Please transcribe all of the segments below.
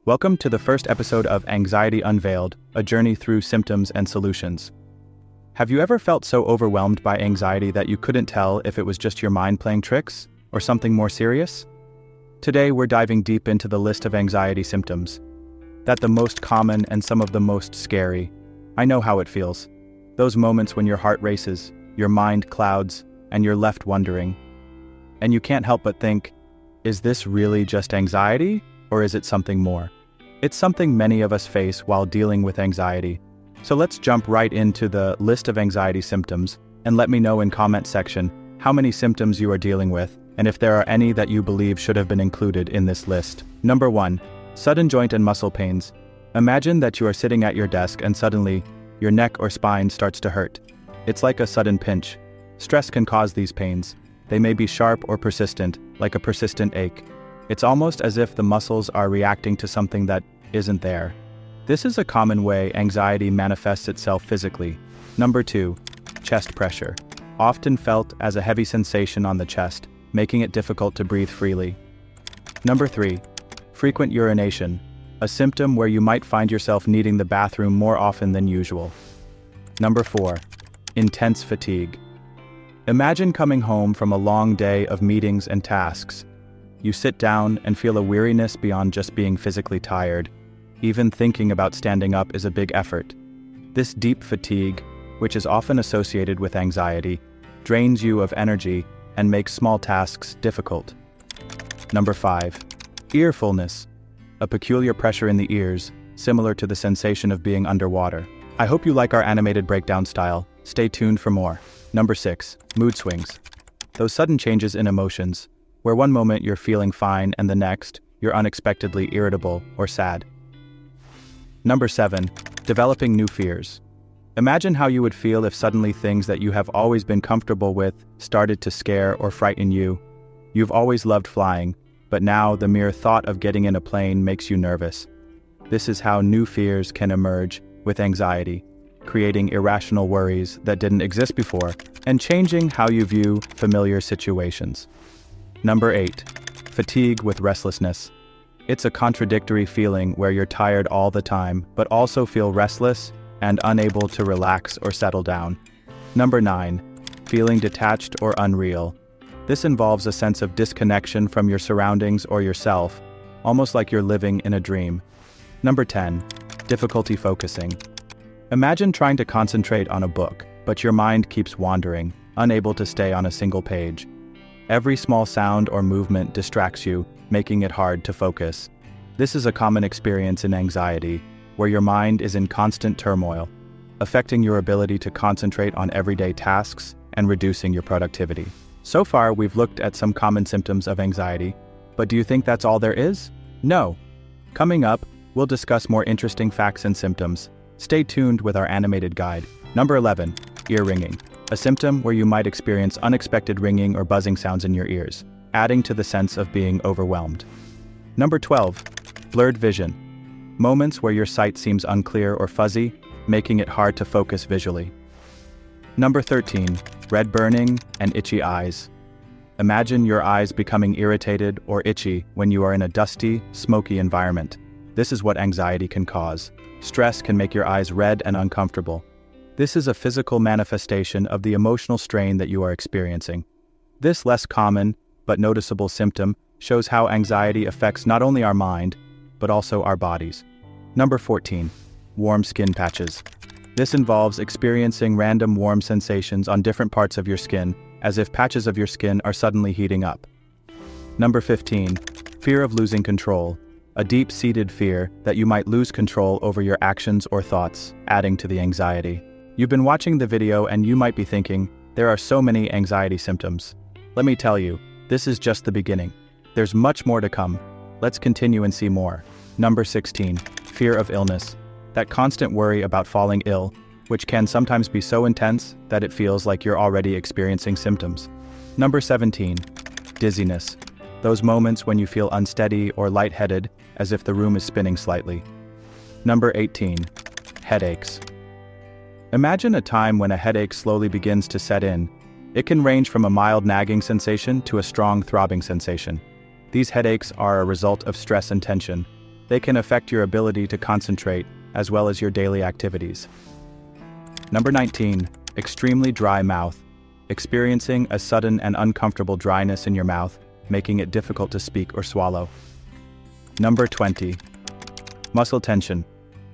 Welcome to the first episode of Anxiety Unveiled, a journey through symptoms and solutions. Have you ever felt so overwhelmed by anxiety that you couldn't tell if it was just your mind playing tricks or something more serious? Today we're diving deep into the list of anxiety symptoms. That the most common and some of the most scary. I know how it feels. Those moments when your heart races, your mind clouds, and you're left wondering. And you can't help but think, is this really just anxiety? Or is it something more? It's something many of us face while dealing with anxiety. So let's jump right into the list of anxiety symptoms and let me know in comment section how many symptoms you are dealing with and if there are any that you believe should have been included in this list. Number 1. Sudden joint and muscle pains. Imagine that you are sitting at your desk and suddenly your neck or spine starts to hurt. It's like a sudden pinch. Stress can cause these pains. They may be sharp or persistent, like a persistent ache. It's almost as if the muscles are reacting to something that isn't there. This is a common way anxiety manifests itself physically. Number 2. Chest pressure. Often felt as a heavy sensation on the chest, making it difficult to breathe freely. Number 3. Frequent urination. A symptom where you might find yourself needing the bathroom more often than usual. Number 4. Intense fatigue. Imagine coming home from a long day of meetings and tasks. You sit down and feel a weariness beyond just being physically tired. Even thinking about standing up is a big effort. This deep fatigue, which is often associated with anxiety, drains you of energy and makes small tasks difficult. Number 5. Ear fullness. A peculiar pressure in the ears, similar to the sensation of being underwater. I hope you like our animated breakdown style. Stay tuned for more. Number 6. Mood swings. Those sudden changes in emotions, where one moment you're feeling fine and the next, you're unexpectedly irritable or sad. Number 7. Developing new fears. Imagine how you would feel if suddenly things that you have always been comfortable with started to scare or frighten you. You've always loved flying, but now the mere thought of getting in a plane makes you nervous. This is how new fears can emerge with anxiety, creating irrational worries that didn't exist before, and changing how you view familiar situations. Number 8. Fatigue with restlessness. It's a contradictory feeling where you're tired all the time, but also feel restless and unable to relax or settle down. Number 9. Feeling detached or unreal. This involves a sense of disconnection from your surroundings or yourself, almost like you're living in a dream. Number 10. Difficulty focusing. Imagine trying to concentrate on a book, but your mind keeps wandering, unable to stay on a single page. Every small sound or movement distracts you, making it hard to focus. This is a common experience in anxiety, where your mind is in constant turmoil, affecting your ability to concentrate on everyday tasks and reducing your productivity. So far, we've looked at some common symptoms of anxiety, but do you think that's all there is? No. Coming up, we'll discuss more interesting facts and symptoms. Stay tuned with our animated guide. Number 11. Ear ringing. A symptom where you might experience unexpected ringing or buzzing sounds in your ears, adding to the sense of being overwhelmed. Number 12. Blurred vision. Moments where your sight seems unclear or fuzzy, making it hard to focus visually. Number 13. Red burning and itchy eyes. Imagine your eyes becoming irritated or itchy when you are in a dusty, smoky environment. This is what anxiety can cause. Stress can make your eyes red and uncomfortable. This is a physical manifestation of the emotional strain that you are experiencing. This less common, but noticeable symptom shows how anxiety affects not only our mind, but also our bodies. Number 14. Warm skin patches. This involves experiencing random warm sensations on different parts of your skin, as if patches of your skin are suddenly heating up. Number 15. Fear of losing control. A deep-seated fear that you might lose control over your actions or thoughts, adding to the anxiety. You've been watching the video and you might be thinking, there are so many anxiety symptoms. Let me tell you, this is just the beginning. There's much more to come. Let's continue and see more. Number 16. Fear of illness. That constant worry about falling ill, which can sometimes be so intense that it feels like you're already experiencing symptoms. Number 17. Dizziness. Those moments when you feel unsteady or lightheaded, as if the room is spinning slightly. Number 18. Headaches. Imagine a time when a headache slowly begins to set in. It can range from a mild nagging sensation to a strong throbbing sensation. These headaches are a result of stress and tension. They can affect your ability to concentrate, as well as your daily activities. Number 19. Extremely dry mouth. Experiencing a sudden and uncomfortable dryness in your mouth, making it difficult to speak or swallow. Number 20. Muscle tension.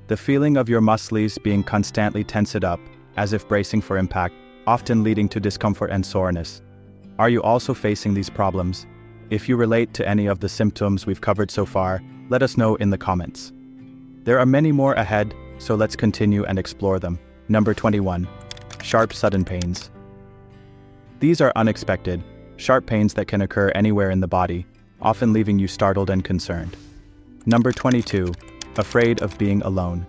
The feeling of your muscles being constantly tensed up, as if bracing for impact, often leading to discomfort and soreness. Are you also facing these problems? If you relate to any of the symptoms we've covered so far, let us know in the comments. There are many more ahead, so let's continue and explore them. Number 21. Sharp sudden pains. These are unexpected, sharp pains that can occur anywhere in the body, often leaving you startled and concerned. Number 22. Afraid of being alone.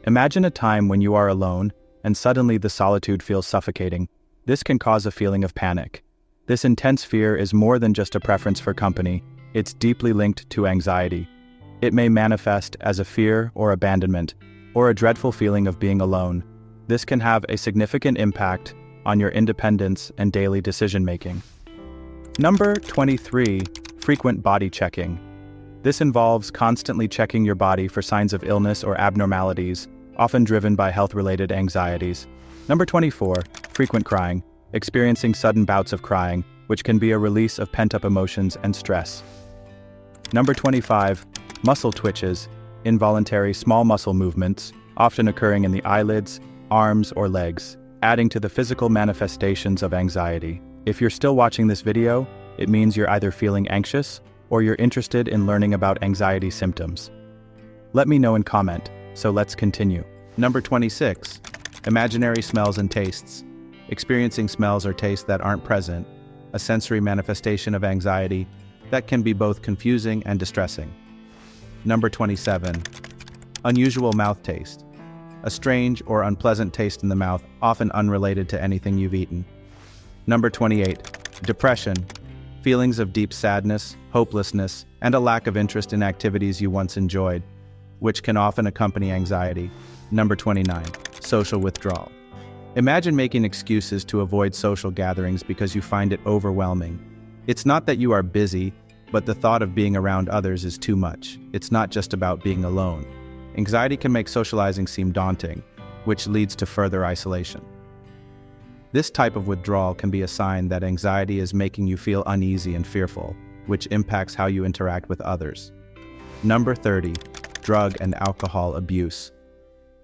Imagine a time when you are alone, and suddenly the solitude feels suffocating. This can cause a feeling of panic. This intense fear is more than just a preference for company, it's deeply linked to anxiety. It may manifest as a fear or abandonment, or a dreadful feeling of being alone. This can have a significant impact on your independence and daily decision-making. Number 23. Frequent body checking. This involves constantly checking your body for signs of illness or abnormalities, often driven by health-related anxieties. Number 24. Frequent crying. Experiencing sudden bouts of crying, which can be a release of pent-up emotions and stress. Number 25. Muscle twitches. Involuntary small muscle movements, often occurring in the eyelids, arms, or legs, adding to the physical manifestations of anxiety. If you're still watching this video, it means you're either feeling anxious or you're interested in learning about anxiety symptoms. Let me know in comment, so let's continue. Number 26. Imaginary smells and tastes. Experiencing smells or tastes that aren't present, a sensory manifestation of anxiety that can be both confusing and distressing. Number 27. Unusual mouth taste. A strange or unpleasant taste in the mouth, often unrelated to anything you've eaten. Number 28. Depression. Feelings of deep sadness, hopelessness, and a lack of interest in activities you once enjoyed, which can often accompany anxiety. Number 29. Social withdrawal. Imagine making excuses to avoid social gatherings because you find it overwhelming. It's not that you are busy, but the thought of being around others is too much. It's not just about being alone. Anxiety can make socializing seem daunting, which leads to further isolation. This type of withdrawal can be a sign that anxiety is making you feel uneasy and fearful, which impacts how you interact with others. Number 30. Drug and alcohol abuse.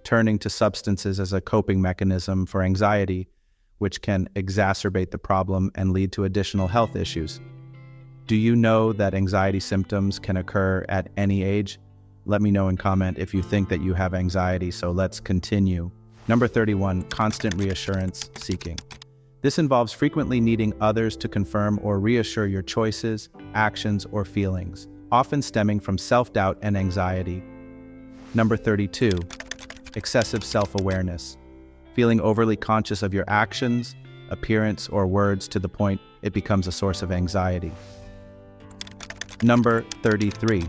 Turning to substances as a coping mechanism for anxiety, which can exacerbate the problem and lead to additional health issues. Do you know that anxiety symptoms can occur at any age? Let me know in comment if you think that you have anxiety, so let's continue. Number 31. Constant reassurance seeking. This involves frequently needing others to confirm or reassure your choices, actions, or feelings, often stemming from self-doubt and anxiety. Number 32. Excessive self-awareness. Feeling overly conscious of your actions, appearance, or words to the point it becomes a source of anxiety. Number 33.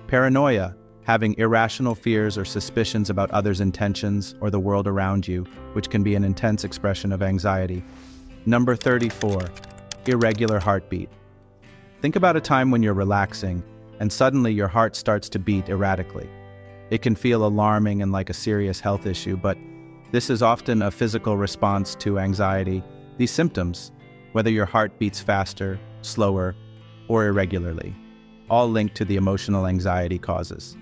Paranoia. Having irrational fears or suspicions about others' intentions or the world around you, which can be an intense expression of anxiety. Number 34. Irregular heartbeat. Think about a time when you're relaxing, and suddenly your heart starts to beat erratically. It can feel alarming and like a serious health issue, but this is often a physical response to anxiety. These symptoms, whether your heart beats faster, slower, or irregularly, all linked to the emotional anxiety causes.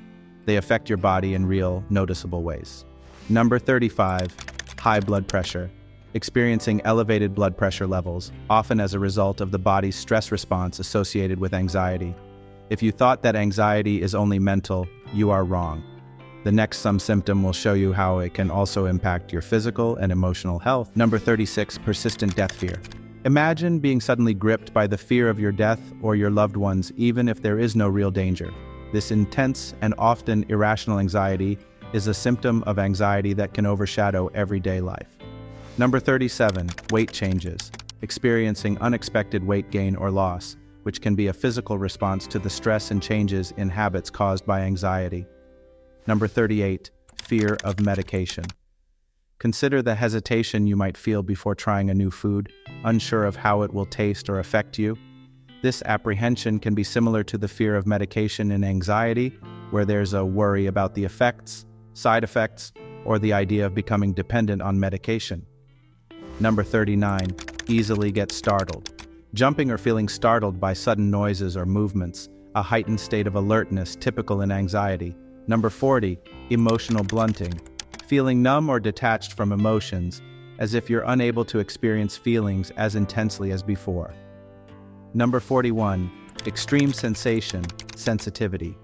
They affect your body in real, noticeable ways. Number 35. High blood pressure. Experiencing elevated blood pressure levels, often as a result of the body's stress response associated with anxiety. If you thought that anxiety is only mental, you are wrong. The next symptom will show you how it can also impact your physical and emotional health. Number 36. Persistent death fear. Imagine being suddenly gripped by the fear of your death or your loved ones, even if there is no real danger. This intense and often irrational anxiety is a symptom of anxiety that can overshadow everyday life. Number 37. Weight changes. Experiencing unexpected weight gain or loss, which can be a physical response to the stress and changes in habits caused by anxiety. Number 38. Fear of medication. Consider the hesitation you might feel before trying a new food, unsure of how it will taste or affect you. This apprehension can be similar to the fear of medication in anxiety, where there's a worry about the effects, side effects, or the idea of becoming dependent on medication. Number 39, easily get startled. Jumping or feeling startled by sudden noises or movements, a heightened state of alertness typical in anxiety. Number 40, emotional blunting. Feeling numb or detached from emotions, as if you're unable to experience feelings as intensely as before. Number 41, extreme sensation, sensitivity.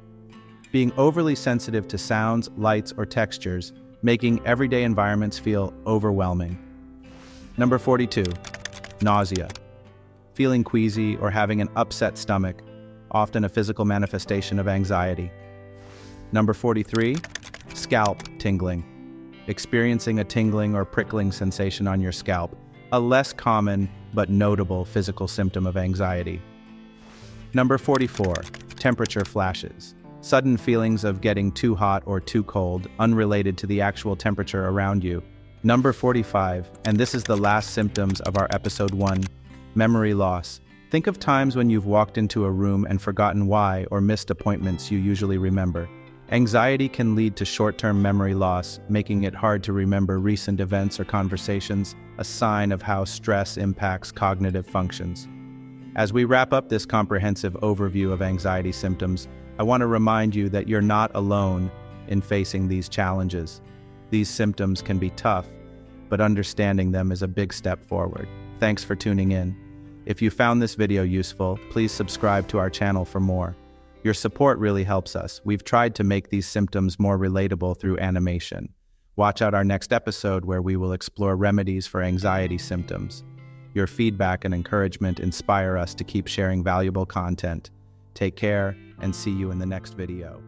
Being overly sensitive to sounds, lights, or textures, making everyday environments feel overwhelming. Number 42, nausea. Feeling queasy or having an upset stomach, often a physical manifestation of anxiety. Number 43, scalp tingling. Experiencing a tingling or prickling sensation on your scalp, a less common but notable physical symptom of anxiety. Number 44, temperature flashes. Sudden feelings of getting too hot or too cold, unrelated to the actual temperature around you. Number 45, and this is the last symptoms of our episode 1, memory loss. Think of times when you've walked into a room and forgotten why or missed appointments you usually remember. Anxiety can lead to short-term memory loss, making it hard to remember recent events or conversations, a sign of how stress impacts cognitive functions. As we wrap up this comprehensive overview of anxiety symptoms, I want to remind you that you're not alone in facing these challenges. These symptoms can be tough, but understanding them is a big step forward. Thanks for tuning in. If you found this video useful, please subscribe to our channel for more. Your support really helps us. We've tried to make these symptoms more relatable through animation. Watch out our next episode where we will explore remedies for anxiety symptoms. Your feedback and encouragement inspire us to keep sharing valuable content. Take care and see you in the next video.